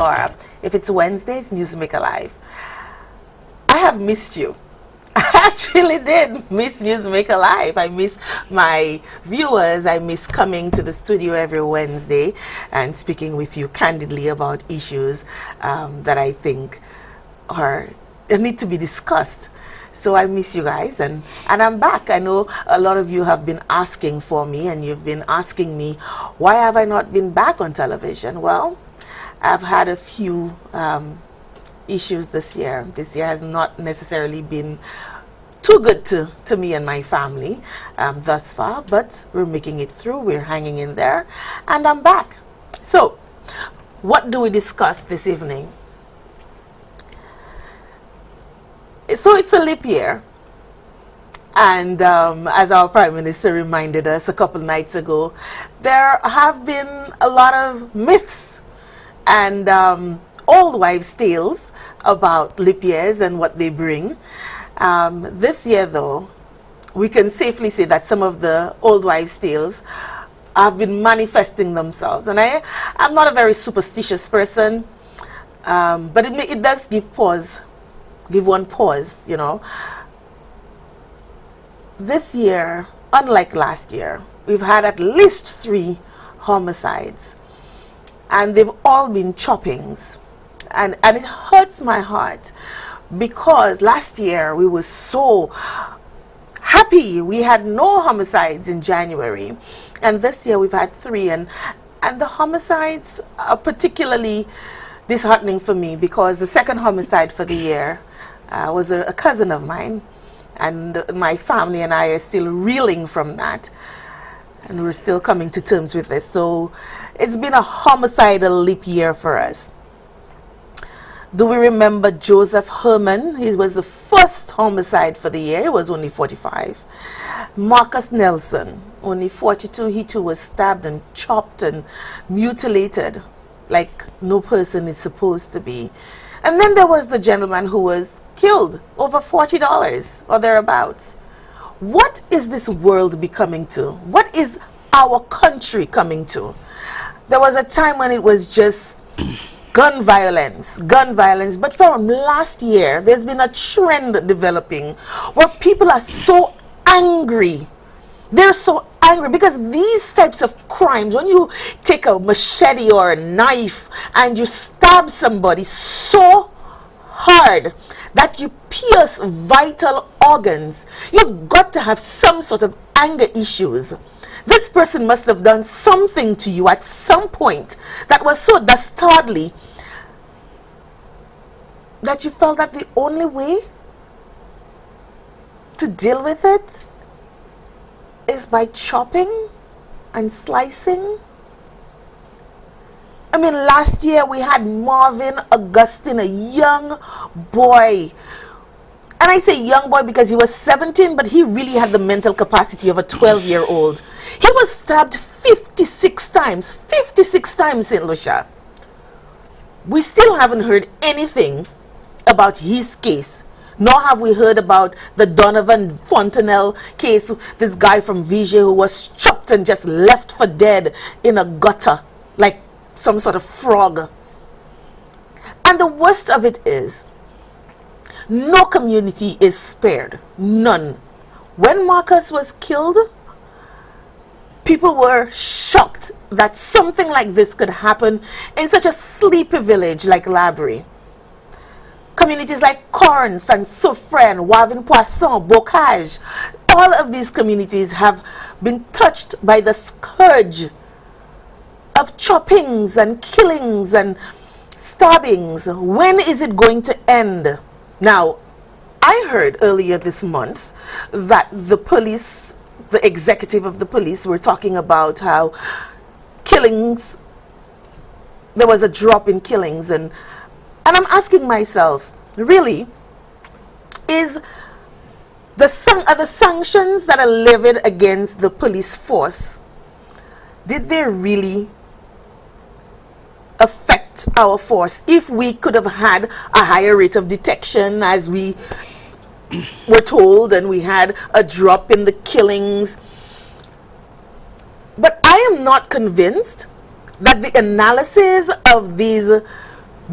Laura. If it's Wednesday, it's NewsMakerLive. I have missed you. I actually did miss NewsMakerLive. I miss my viewers. I miss coming to the studio every Wednesday and speaking with you candidly about issues that I think need to be discussed. So I miss you guys, and I'm back. I know a lot of you have been asking for me, and you've been asking me, why have I not been back on television? Well, I've had a few issues this year. This year has not necessarily been too good to me and my family thus far, but we're making it through. We're hanging in there, and I'm back. So, what do we discuss this evening? So it's a leap year, and as our Prime Minister reminded us a couple nights ago, there have been a lot of myths and old wives' tales about leap years and what they bring. This year, though, we can safely say that some of the old wives' tales have been manifesting themselves. And I'm not a very superstitious person, but it does give one pause, you know. This year, unlike last year, we've had at least 3 homicides, and they've all been choppings, and it hurts my heart, because last year we were so happy we had no homicides in January, and this year we've had 3, and the homicides are particularly disheartening for me, because the second homicide for the year was a cousin of mine, and my family and I are still reeling from that, and we're still coming to terms with this. So it's been a homicidal leap year for us. Do we remember Joseph Herman? He was the first homicide for the year. He was only 45. Marcus Nelson, only 42. He too was stabbed and chopped and mutilated like no person is supposed to be. And then there was the gentleman who was killed over $40 or thereabouts. What is this world becoming to? What is our country coming to? There was a time when it was just gun violence, but from last year there's been a trend developing where people are so angry. They're so angry because these types of crimes, when you take a machete or a knife and you stab somebody so hard that you pierce vital organs, you've got to have some sort of anger issues. This person must have done something to you at some point that was so dastardly that you felt that the only way to deal with it is by chopping and slicing. I mean, last year we had Marvin Augustine, a young boy. And I say young boy because he was 17, but he really had the mental capacity of a 12-year-old. He was stabbed 56 times. 56 times, St. Lucia. We still haven't heard anything about his case. Nor have we heard about the Donovan Fontenelle case, this guy from Vigier who was chopped and just left for dead in a gutter like some sort of frog. And the worst of it is, no community is spared. None. When Marcus was killed, people were shocked that something like this could happen in such a sleepy village like Labrie. Communities like Corinth and Soufrière, Wavin-Poisson, Bocage, all of these communities have been touched by the scourge of choppings and killings and stabbings. When is it going to end? Now, I heard earlier this month that the police, the executive of the police, were talking about how killings, there was a drop in killings, and I'm asking myself, really, are the sanctions that are levied against the police force, did they really affect our force? If we could have had a higher rate of detection, as we were told, and we had a drop in the killings. But I am not convinced that the analysis of these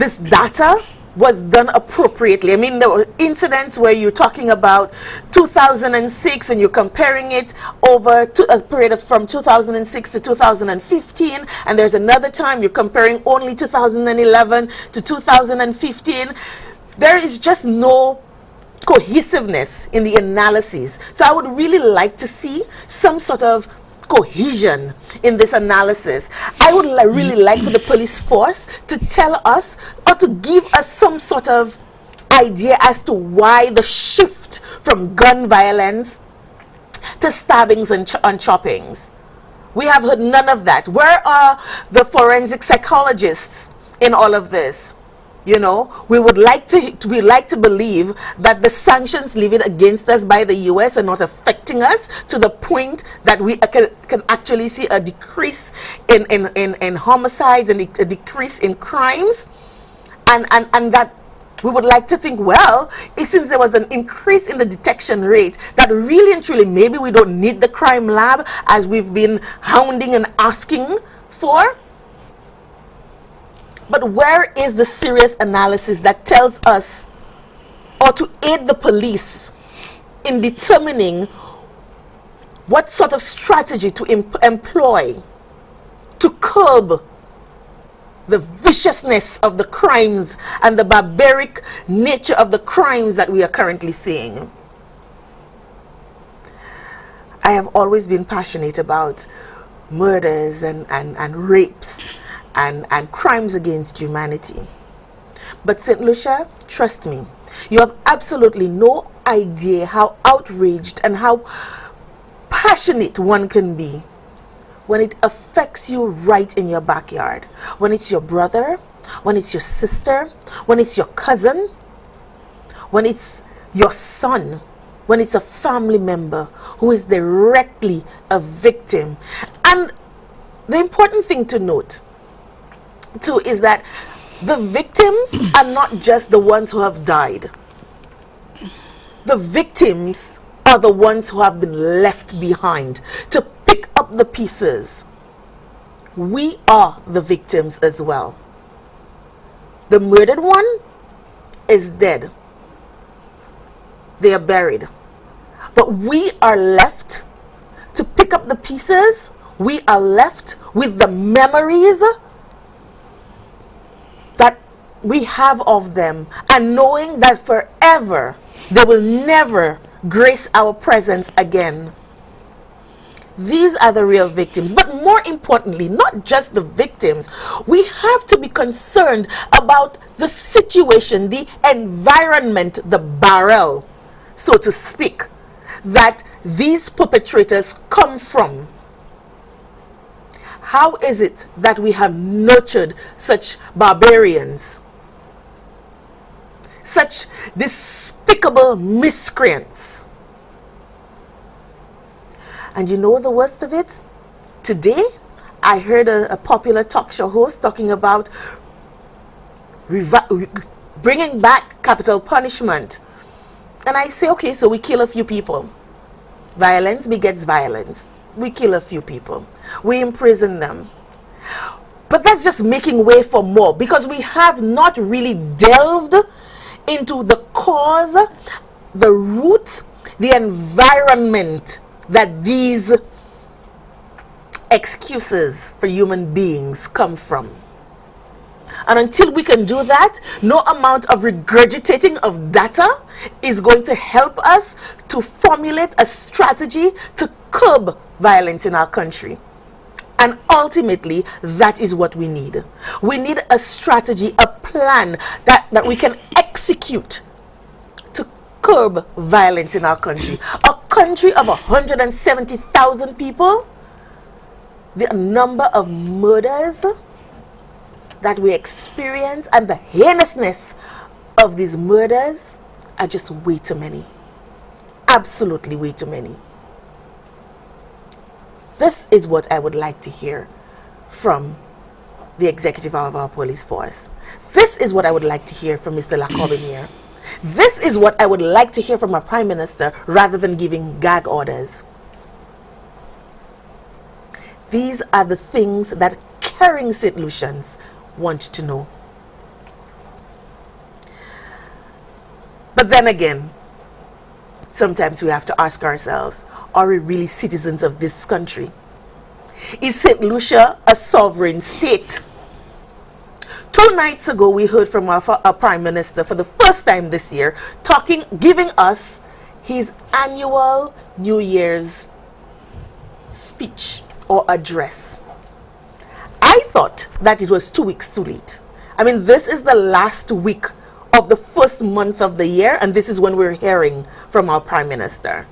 this data was done appropriately. I mean, there were incidents where you're talking about 2006 and you're comparing it over to a period of from 2006 to 2015, and there's another time you're comparing only 2011 to 2015. There is just no cohesiveness in the analysis. So I would really like to see some sort of cohesion in this analysis. I would really like for the police force to tell us or to give us some sort of idea as to why the shift from gun violence to stabbings and choppings. We have heard none of that. Where are the forensic psychologists in all of this? You know, we like to believe that the sanctions levied against us by the US are not affecting us to the point that we can actually see a decrease in homicides and a decrease in crimes, and that we would like to think, well, since there was an increase in the detection rate, that really and truly maybe we don't need the crime lab as we've been hounding and asking for. But where is the serious analysis that tells us, or to aid the police in determining what sort of strategy to employ to curb the viciousness of the crimes and the barbaric nature of the crimes that we are currently seeing? I have always been passionate about murders and rapes and crimes against humanity. But St. Lucia, trust me, you have absolutely no idea how outraged and how passionate one can be when it affects you right in your backyard. When it's your brother, when it's your sister, when it's your cousin, when it's your son, when it's a family member who is directly a victim. And the important thing to note too is that the victims are not just the ones who have died. The victims are the ones who have been left behind to pick up the pieces. We are the victims as well. The murdered one is dead. They are buried. But we are left to pick up the pieces. We are left with the memories that we have of them, and knowing that forever they will never grace our presence again. These are the real victims. But more importantly, not just the victims, we have to be concerned about the situation, the environment, the barrel, so to speak, that these perpetrators come from. How is it that we have nurtured such barbarians, such despicable miscreants? And you know the worst of it? Today, I heard a popular talk show host talking about bringing back capital punishment. And I say, okay, so we kill a few people. Violence begets violence. We kill a few people. We imprison them. But that's just making way for more, because we have not really delved into the cause, the root, the environment that these excuses for human beings come from. And until we can do that, no amount of regurgitating of data is going to help us to formulate a strategy to curb violence in our country. And ultimately, that is what we need. We need a strategy, a plan that we can execute to curb violence in our country. A country of 170,000 people, the number of murders that we experience and the heinousness of these murders are just way too many. Absolutely way too many. This is what I would like to hear from the executive of our police force. This is what I would like to hear from Mr. Lacobinier. This is what I would like to hear from our Prime Minister, rather than giving gag orders. These are the things that caring St. Lucians want to know. But then again, sometimes we have to ask ourselves, are we really citizens of this country? Is St. Lucia a sovereign state? 2 nights ago, we heard from our Prime Minister for the first time this year, giving us his annual New Year's speech or address. I thought that it was 2 weeks too late. I mean, this is the last week of the first month of the year, and this is when we're hearing from our Prime Minister.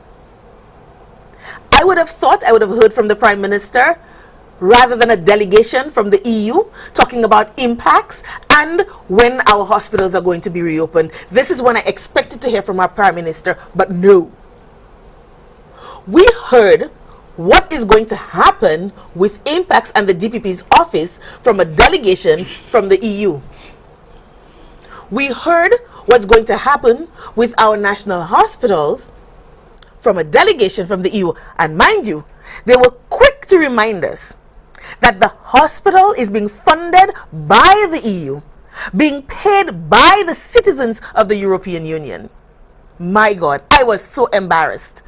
I would have heard from the Prime Minister rather than a delegation from the EU talking about impacts and when our hospitals are going to be reopened. This is when I expected to hear from our Prime Minister, but no. We heard what is going to happen with impacts and the DPP's office from a delegation from the EU. We heard what's going to happen with our national hospitals from a delegation from the EU. And mind you, they were quick to remind us that the hospital is being funded by the EU, being paid by the citizens of the European Union. My God, I was so embarrassed.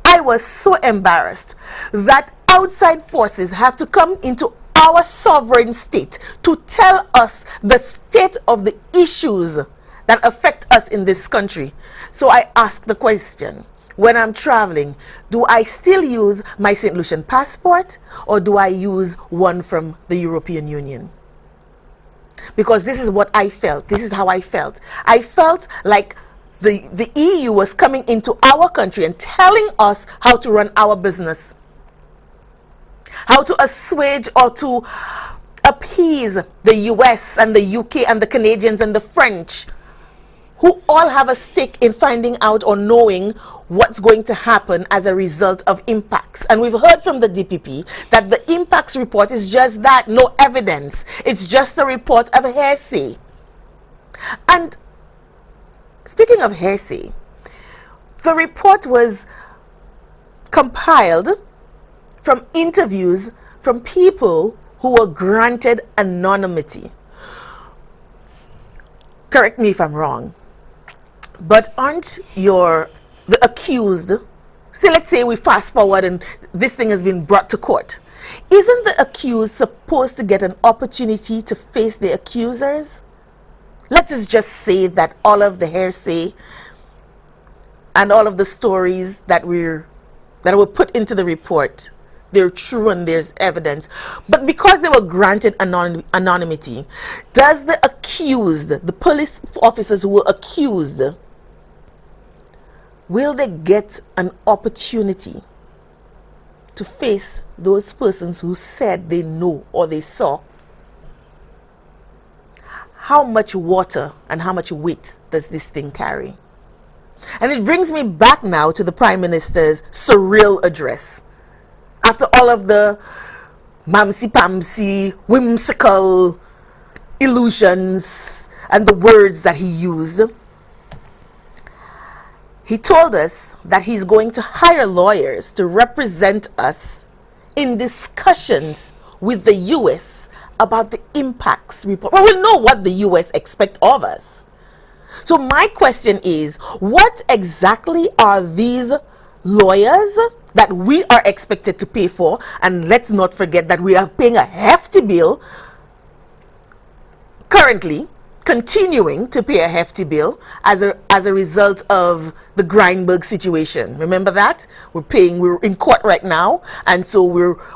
I was so embarrassed that outside forces have to come into our sovereign state to tell us the state of the issues that affect us in this country. So I ask the question, when I'm traveling, do I still use my St. Lucian passport or do I use one from the European Union? Because this is what I felt. This is how I felt. I felt like the EU was coming into our country and telling us how to run our business, how to assuage or to appease the US and the UK and the Canadians and the French, who all have a stake in finding out or knowing what's going to happen as a result of impacts. And we've heard from the DPP that the impacts report is just that, no evidence. It's just a report of hearsay. And speaking of hearsay, the report was compiled from interviews from people who were granted anonymity. Correct me if I'm wrong, but aren't the accused, say let's say we fast forward and this thing has been brought to court, isn't the accused supposed to get an opportunity to face the accusers? Let's just say that all of the hearsay and all of the stories that were put into the report, they're true and there's evidence. But because they were granted anonymity, does the accused, the police officers who were accused, will they get an opportunity to face those persons who said they know or they saw? How much water and how much weight does this thing carry? And it brings me back now to the Prime Minister's surreal address. After all of the mamsy-pamsy, whimsical illusions and the words that he used, he told us that he's going to hire lawyers to represent us in discussions with the US about the impacts report. Well, we know what the US expect of us. So my question is, what exactly are these lawyers that we are expected to pay for? And let's not forget that we are paying a hefty bill, currently continuing to pay a hefty bill as a result of the Grindberg situation. Remember that? We're in court right now, and so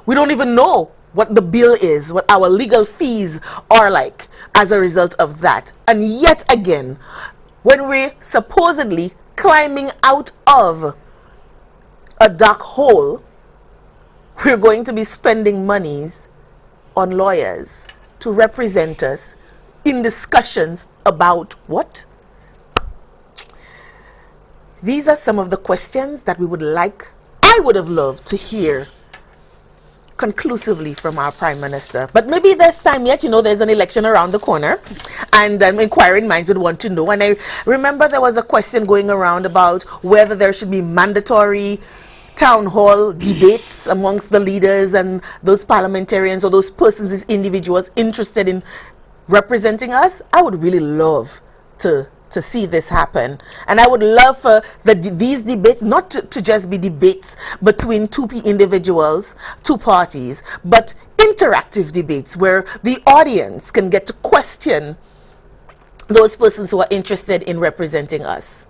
we don't even know what the bill is, what our legal fees are like as a result of that. And yet again, when we're supposedly climbing out of a dark hole, we're going to be spending monies on lawyers to represent us in discussions about what? These are some of the questions that I would have loved to hear conclusively from our Prime Minister. But maybe there's time yet. You know, there's an election around the corner, and inquiring minds would want to know. And I remember there was a question going around about whether there should be mandatory town hall debates amongst the leaders and those parliamentarians or those persons, as individuals interested in representing us. I would really love to to see this happen. And I would love for these debates not to just be debates between two individuals, two parties, but interactive debates where the audience can get to question those persons who are interested in representing us.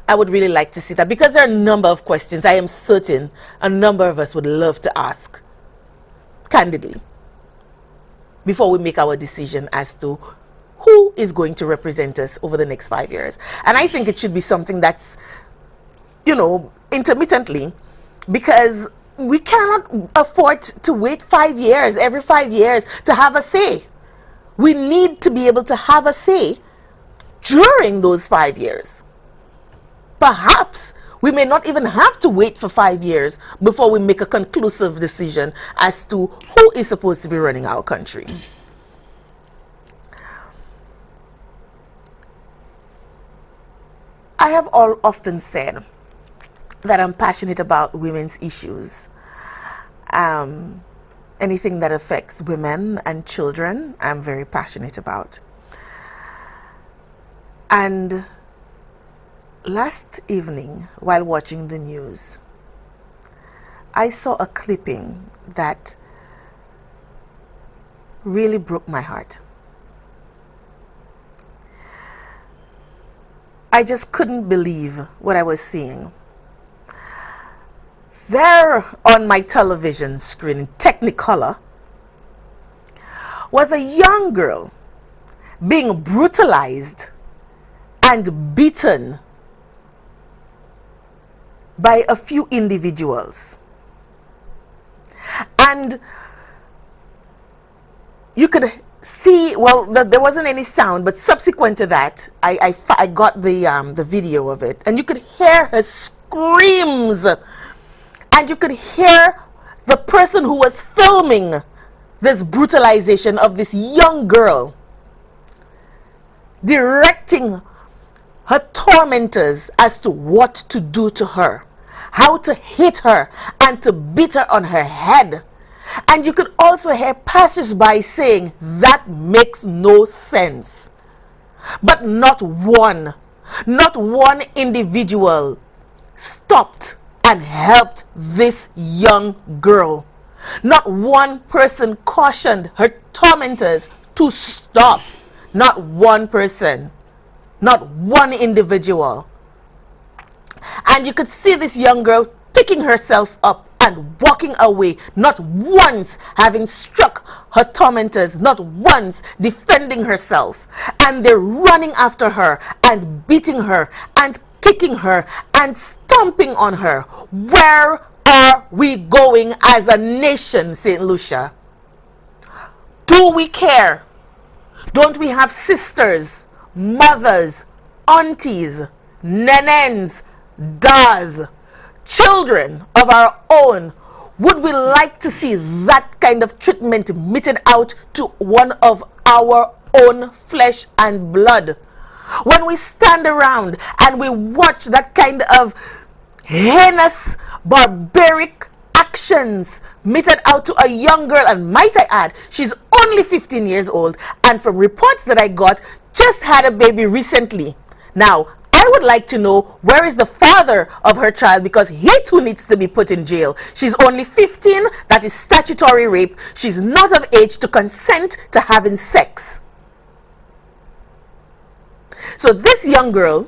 I would really like to see that, because there are a number of questions I am certain a number of us would love to ask candidly before we make our decision as to who is going to represent us over the next 5 years. And I think it should be something that's, intermittently, because we cannot afford to wait 5 years, every 5 years, to have a say. We need to be able to have a say during those 5 years. Perhaps we may not even have to wait for 5 years before we make a conclusive decision as to who is supposed to be running our country. I have often said that I'm passionate about women's issues. Anything that affects women and children, I'm very passionate about. And last evening, while watching the news, I saw a clipping that really broke my heart. I just couldn't believe what I was seeing. There on my television screen in Technicolor was a young girl being brutalized and beaten by a few individuals. And you could see, well, there wasn't any sound, but subsequent to that, I got the video of it, and you could hear her screams, and you could hear the person who was filming this brutalization of this young girl directing her tormentors as to what to do to her, how to hit her, and to beat her on her head. And you could also hear passers-by saying, "That makes no sense." But not one individual stopped and helped this young girl. Not one person cautioned her tormentors to stop. Not one person. Not one individual. And you could see this young girl picking herself up and walking away, not once having struck her tormentors, not once defending herself. And they're running after her and beating her and kicking her and stomping on her. Where are we going as a nation, St. Lucia? Do we care? Don't we have sisters, mothers, aunties, nenens, das, children of our own? Would we like to see that kind of treatment meted out to one of our own flesh and blood? When we stand around and we watch that kind of heinous, barbaric actions meted out to a young girl, and might I add, she's only 15 years old, and from reports that I got, just had a baby recently. Now, I would like to know, where is the father of her child, because he too needs to be put in jail. She's only 15, that is statutory rape. She's not of age to consent to having sex. So this young girl,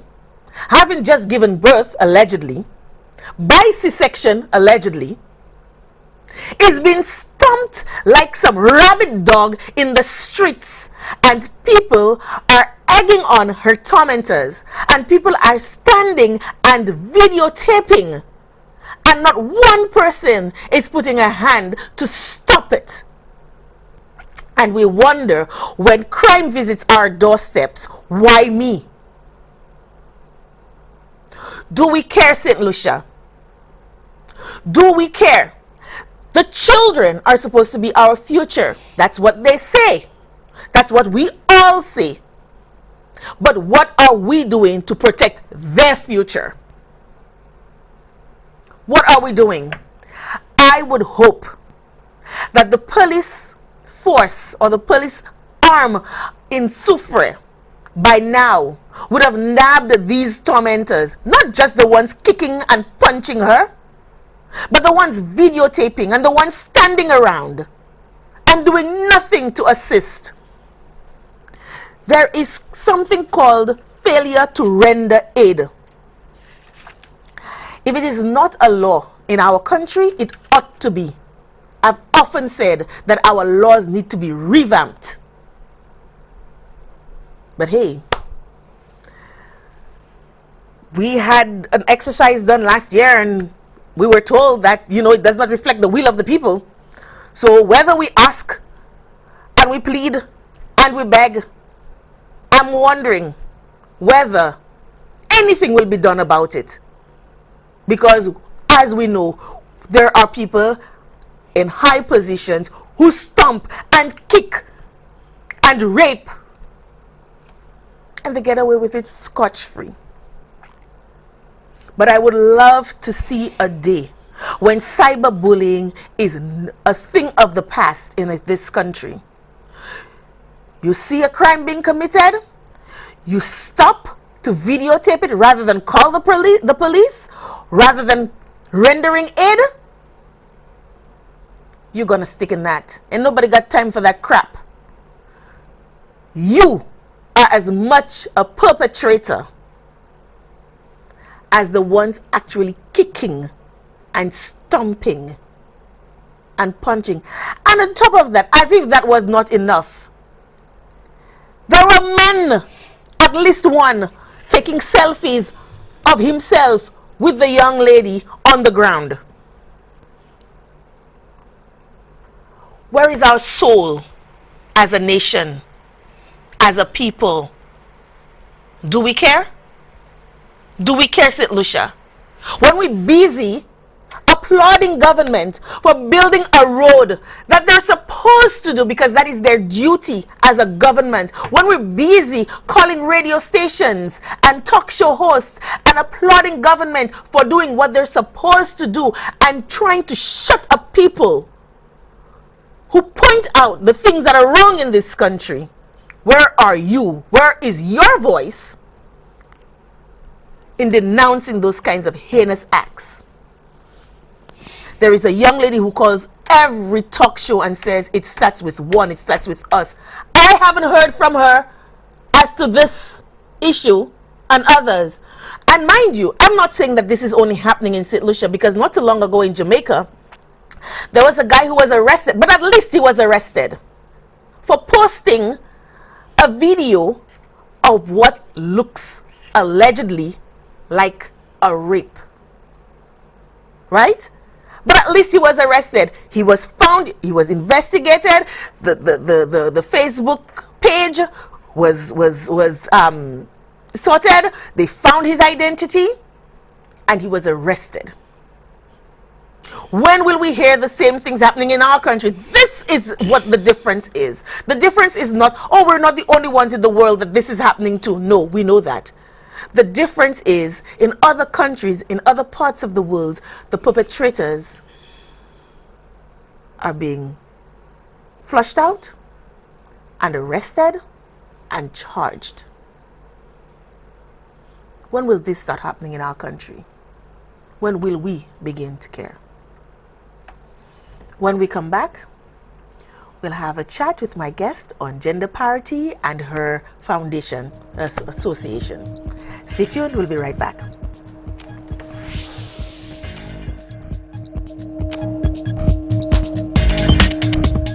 having just given birth, allegedly, by C-section, allegedly, is being stomped like some rabid dog in the streets, and people are egging on her tormentors, and people are standing and videotaping, and not one person is putting a hand to stop it. And we wonder, when crime visits our doorsteps, why me? Do we care, St. Lucia? Do we care? The children are supposed to be our future. That's what they say. That's what we all say. But what are we doing to protect their future? What are we doing? I would hope that the police force or the police arm in Soufrière by now would have nabbed these tormentors, not just the ones kicking and punching her, but the ones videotaping and the ones standing around and doing nothing to assist. There is something called failure to render aid. If it is not a law in our country, it ought to be. I've often said that our laws need to be revamped. But hey, we had an exercise done last year and we were told that, it does not reflect the will of the people. So whether we ask and we plead and we beg, I'm wondering whether anything will be done about it. Because as we know, there are people in high positions who stomp and kick and rape, and they get away with it scotch-free. But I would love to see a day when cyberbullying is a thing of the past in this country. You see a crime being committed, you stop to videotape it rather than call the police, rather than rendering aid. You're gonna stick in that. And nobody got time for that crap. You are as much a perpetrator as the ones actually kicking and stomping and punching. And on top of that, as if that was not enough, there were men, at least one, taking selfies of himself with the young lady on the ground. Where is our soul as a nation, as a people? Do we care? Do we care, St. Lucia? When we're busy applauding government for building a road that they're supposed to do because that is their duty as a government, when we're busy calling radio stations and talk show hosts and applauding government for doing what they're supposed to do and trying to shut up people who point out the things that are wrong in this country, where are you? Where is your voice in denouncing those kinds of heinous acts? There is a young lady who calls every talk show and says it starts with one, it starts with us. I haven't heard from her as to this issue and others. And mind you, I'm not saying that this is only happening in St. Lucia, because not too long ago in Jamaica, there was a guy who was arrested, but at least he was arrested for posting a video of what looks allegedly like a rape. Right? But at least he was arrested. He was found, he was investigated. The Facebook page was sorted. They found his identity and he was arrested. When will we hear the same things happening in our country? This is what the difference is. The difference is not, oh, we're not the only ones in the world that this is happening to. No, we know that. The difference is, in other countries, in other parts of the world, the perpetrators are being flushed out and arrested and charged. When will this start happening in our country? When will we begin to care? When we come back, we'll have a chat with my guest on gender parity and her foundation association. Stay tuned, we'll be right back.